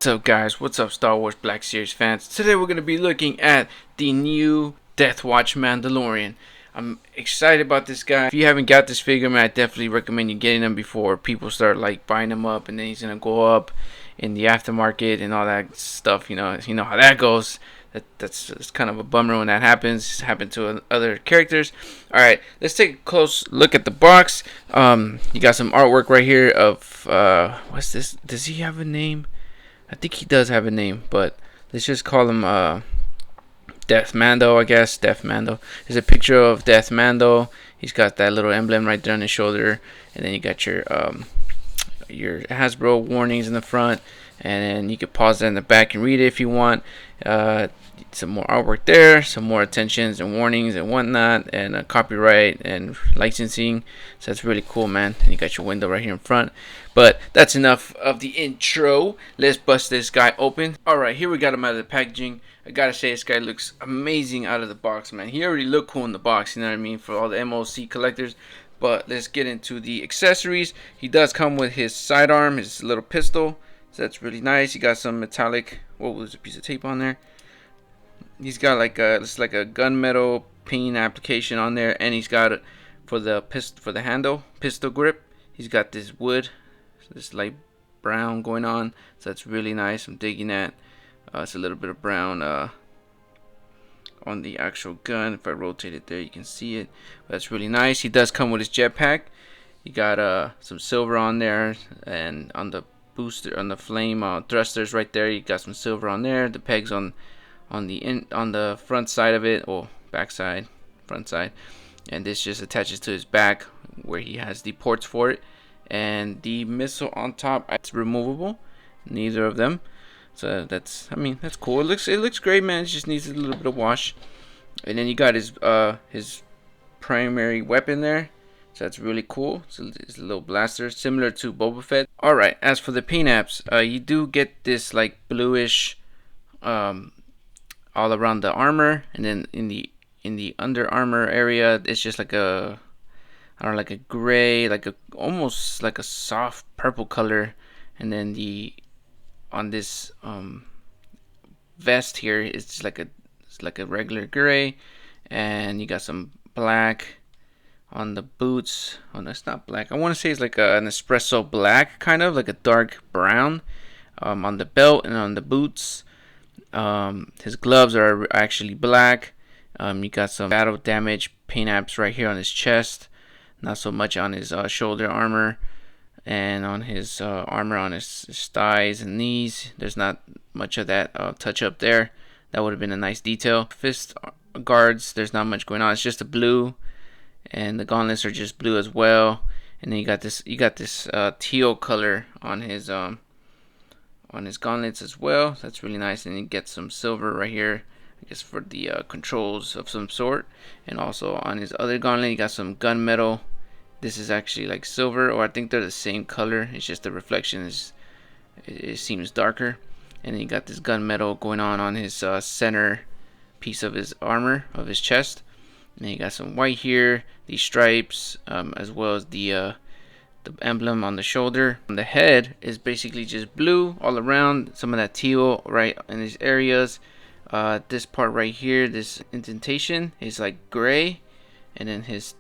What's up, guys? What's up, Star Wars Black Series fans? Today we're going to be looking at the new Watch Mandalorian. I'm excited about this guy. If you haven't got this figure, man, I definitely recommend you getting him before people start like buying him up, and then he's going to go up in the aftermarket and all that stuff. You know how that goes. That's kind of a bummer when that happens. It's happened to other characters. All right, let's take a close look at the box. You got some artwork right here of what's this? Does he have a name? I think he does have a name, but let's just call him Death Mando, I guess. Death Mando. There's a picture of Death Mando. He's got that little emblem right there on his shoulder, and then you got your Hasbro warnings in the front, and then you can pause that in the back and read it if you want. Some more artwork there, some more attentions and warnings and whatnot, and copyright and licensing. So that's really cool, man. And you got your window right here in front. But that's enough of the intro. Let's bust this guy open. Alright, here we got him out of the packaging. I gotta say, this guy looks amazing out of the box, man. He already looked cool in the box, you know what I mean, for all the MOC collectors. But let's get into the accessories. He does come with his sidearm, his little pistol. So that's really nice. He got some metallic, what was a piece of tape on there? He's got like a gunmetal pin application on there, and he's got it for the handle, pistol grip. He's got this wood, this light brown going on, so that's really nice. I'm digging that. It's a little bit of brown on the actual gun. If I rotate it there, you can see it. But that's really nice. He does come with his jetpack. You got some silver on there, and on the booster, on the flame thrusters right there, you got some silver on there. The pegs on the front side of it, or back side, front side, and this just attaches to his back where he has the ports for it. And the missile on top, it's removable, neither of them. So that's cool. It looks great, man. It just needs a little bit of wash. And then you got his primary weapon there, so that's really cool. So it's a little blaster similar to Boba Fett. All right, as for the paint apps, you do get this like bluish all around the armor, and then in the under armor area, it's just like a, I don't know, like a gray, almost like a soft purple color. And then on this vest here, it's like a regular gray, and you got some black on the boots. Oh no, it's not black. I want to say it's like an espresso black, kind of like a dark brown on the belt and on the boots. His gloves are actually black. You got some battle damage paint apps right here on his chest, not so much on his shoulder armor, and on his armor on his thighs and knees. There's not much of that touch up there. That would have been a nice detail. Fist guards, there's not much going on. It's just a blue, and the gauntlets are just blue as well. And then you got this teal color on his gauntlets as well. That's really nice. And you get some silver right here, I guess, for the controls of some sort. And also on his other gauntlet, you got some gunmetal. This is actually like silver, or I think they're the same color. It's just the reflection it seems darker. And then you got this gunmetal going on his center piece of his armor, of his chest. And then you got some white here, these stripes, as well as the emblem on the shoulder. On the head is basically just blue all around, some of that teal right in these areas. This part right here, this indentation, is like gray, and then his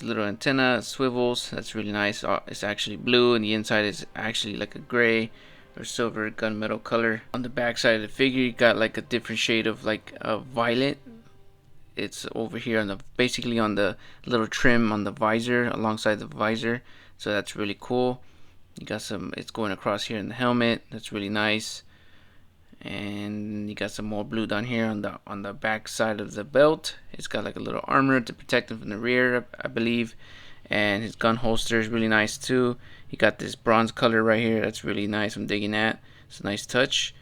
little antenna swivels. That's really nice. It's actually blue, and the inside is actually like a gray or silver gunmetal color. On the back side of the figure, you got like a different shade of like violet. It's over here basically on the little trim on the visor, alongside the visor. So that's really cool. You got it's going across here in the helmet. That's really nice. And you got some more blue down here on the back side of the belt. It's got like a little armor to protect him from the rear, I believe. And his gun holster is really nice too. He got this bronze color right here. That's really nice. I'm digging that. It's a nice touch.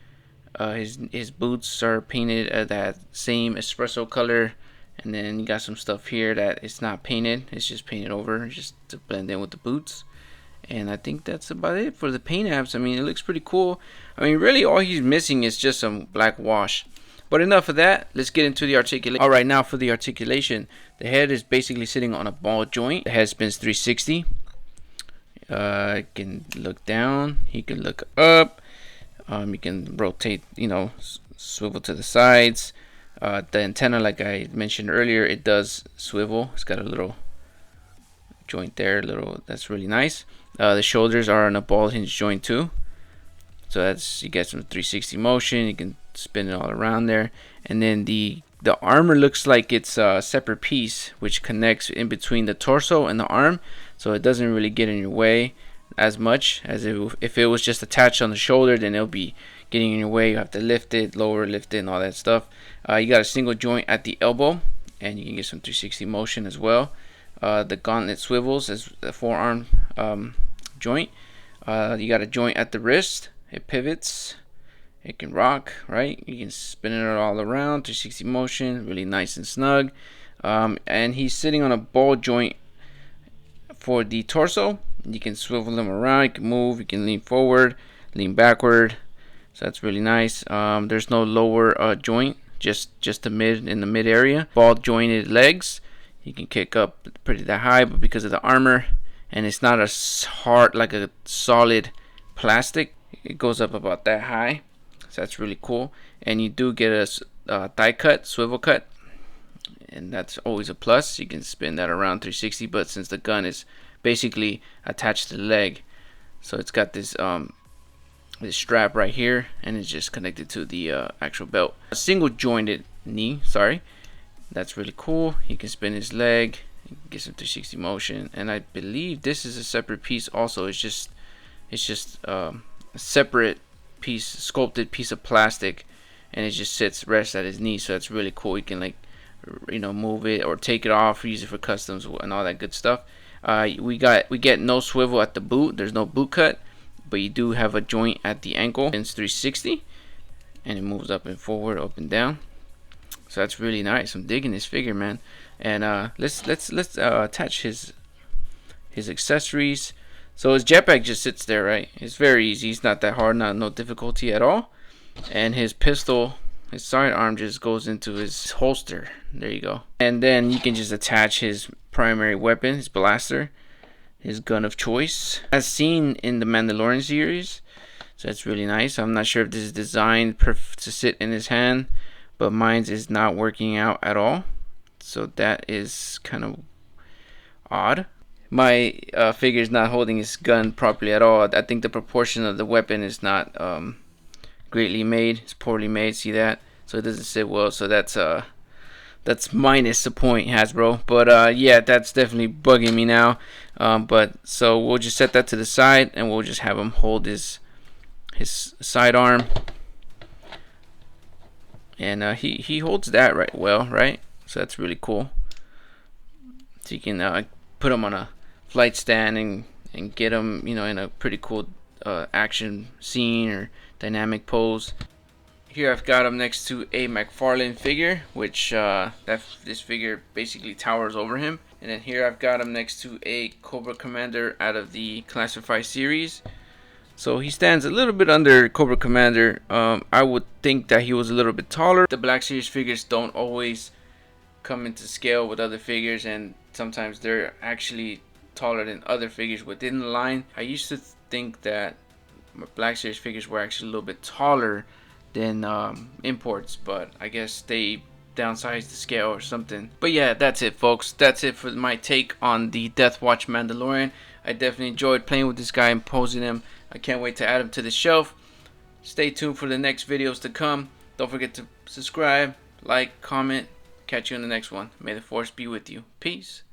His boots are painted that same espresso color. And then you got some stuff here that it's not painted. It's just painted over just to blend in with the boots. And I think that's about it for the paint apps. I mean, it looks pretty cool. I mean, really all he's missing is just some black wash. But enough of that. Let's get into the articulation. Alright, now for the articulation. The head is basically sitting on a ball joint. The head spins 360. He can look down. He can look up. You can rotate, swivel to the sides. The antenna, like I mentioned earlier, it does swivel. It's got a little joint there, that's really nice. The shoulders are on a ball hinge joint too, so you get some 360 motion. You can spin it all around there, and then the armor looks like it's a separate piece which connects in between the torso and the arm, so it doesn't really get in your way as much as if it was just attached on the shoulder. Then it'll be getting in your way. You have to lift it, lower, lift it, and all that stuff. You got a single joint at the elbow, and you can get some 360 motion as well. The gauntlet swivels as the forearm joint. You got a joint at the wrist. It pivots. It can rock, right? You can spin it all around, 360 motion, really nice and snug. And he's sitting on a ball joint for the torso. You can swivel him around. You can move. You can lean forward, lean backward. So that's really nice. There's no lower joint, just in the mid area. Ball jointed legs. You can kick up pretty that high, but because of the armor, and it's not a hard, like a solid plastic, it goes up about that high. So that's really cool. And you do get a thigh cut, swivel cut, and that's always a plus. You can spin that around 360, but since the gun is basically attached to the leg, so it's got this this strap right here, and it's just connected to the actual belt. A single jointed knee, sorry. That's really cool. He can spin his leg, get some 360 motion, and I believe this is a separate piece also. It's just a separate piece, sculpted piece of plastic, and it just rests at his knee. So that's really cool. You can, like, move it or take it off, use it for customs and all that good stuff. We get no swivel at the boot. There's no boot cut, but you do have a joint at the ankle. It's 360, and it moves up and forward, up and down. So that's really nice. I'm digging this figure, man. And let's attach his accessories. So his jetpack just sits there, right? It's very easy. It's not that hard, no difficulty at all. And his pistol, his sidearm, just goes into his holster. There you go. And then you can just attach his primary weapon, his blaster, his gun of choice, as seen in the Mandalorian series. So that's really nice. I'm not sure if this is designed to sit in his hand, but mine's is not working out at all, so that is kind of odd. My figure is not holding his gun properly at all. I think the proportion of the weapon is not greatly made. It's poorly made. See that? So it doesn't sit well. So that's minus a point, Hasbro. But yeah, that's definitely bugging me now. But so we'll just set that to the side, and we'll just have him hold his sidearm. And he holds that right well, right? So that's really cool. So you can put him on a flight stand and get him, in a pretty cool action scene or dynamic pose. Here I've got him next to a McFarlane figure, which this figure basically towers over him. And then here I've got him next to a Cobra Commander out of the Classified series. So he stands a little bit under Cobra Commander. I would think that he was a little bit taller. The Black Series figures don't always come into scale with other figures, and sometimes they're actually taller than other figures within the line. I used to think that Black Series figures were actually a little bit taller than imports, but I guess they downsized the scale or something. But yeah, that's it, folks. That's it for my take on the Watch Mandalorian. I definitely enjoyed playing with this guy and posing him. I can't wait to add him to the shelf. Stay tuned for the next videos to come. Don't forget to subscribe, like, comment. Catch you in the next one. May the Force be with you. Peace.